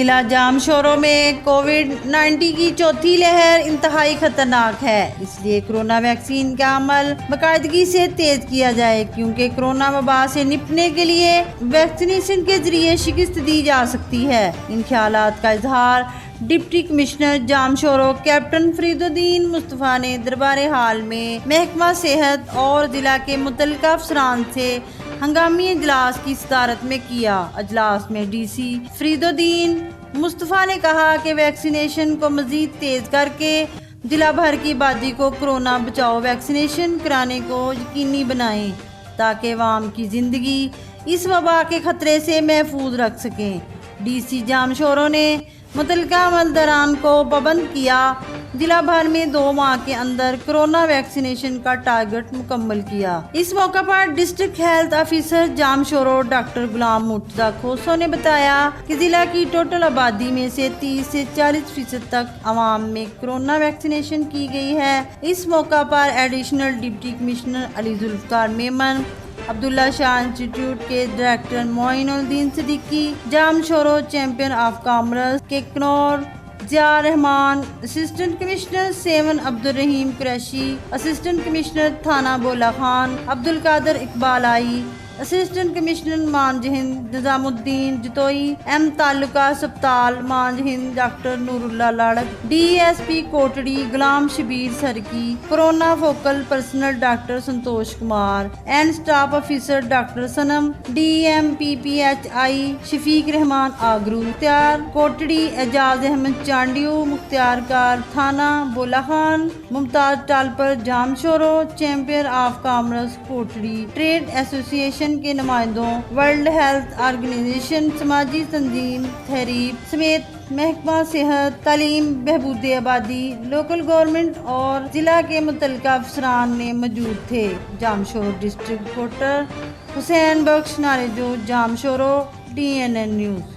ضلع جامشورو میں کووڈ-19 کی چوتھی لہر انتہائی خطرناک ہے، اس لیے کورونا ویکسین کا عمل باقاعدگی سے تیز کیا جائے کیونکہ کورونا وبا سے نپٹنے کے لیے ویکسینیشن کے ذریعے شکست دی جا سکتی ہے۔ ان خیالات کا اظہار deputy commissioner Jamshoro captain Farid الدین مصطفیٰ نے دربار حال میں محکمہ صحت اور ضلع کے متعلقہ افسران سے ہنگامی اجلاس کی صدارت میں کیا۔ اجلاس میں ڈی سی فرید الدین مصطفیٰ نے کہا کہ ویکسینیشن کو مزید تیز کر کے ضلع بھر کی آبادی کو کورونا بچاؤ ویکسینیشن کرانے کو یقینی بنائیں تاکہ عوام کی زندگی اس وبا کے خطرے سے محفوظ رکھ سکیں۔ ڈی سی جامشورو نے متعلقہ عملداران کو پابند کیا، ضلع بھر میں 2 ماہ کے اندر کورونا ویکسینیشن کا ٹارگٹ مکمل کیا۔ اس موقع پر district health officer Jamshoro doctor Ghulam Murtaza Khoso نے بتایا کہ ضلع کی ٹوٹل آبادی میں سے 30 سے 40% تک عوام میں کورونا ویکسینیشن کی گئی ہے۔ اس موقع پر additional deputy commissioner Ali Zulfiqar Memon, Abdullah Shah institute کے director Moin Uddin Siddiqui, Jamshoro chamber of commerce کے Kanwar Zia Ur-Rehman, assistant commissioner 7 Abdul Rahim Qureshi, assistant commissioner Thana Bola Khan Abdul Qadir Iqbal آئی، assistant commissioner Manjhand Nizam Uddin Jatoi, M Taluka اسپتال Manjhand doctor Noor Ullah Larik, D S P Kotri Ghulam Shabbir Sarki, corona focal personal doctor Santosh Kumar and staff officer doctor Sanam, D M P P H I Shafiq Rehman Agro, مختار کوٹڑی اعجاز احمد چانڈیو، مختار کار Thana Bola Khan, Mumtaz Talpur Jamshoro chamber of commerce Kotri, trade association کے نمائندوں، world health organization, سماجی تنظیم تحریک سمیت محکمہ صحت، تعلیم، بہبود آبادی، لوکل گورنمنٹ اور ضلع کے متعلقہ افسران نے موجود تھے۔ جامشورو ڈسٹرکٹ رپورٹر حسین بخش نارجو، جامشورو، DNN نیوز۔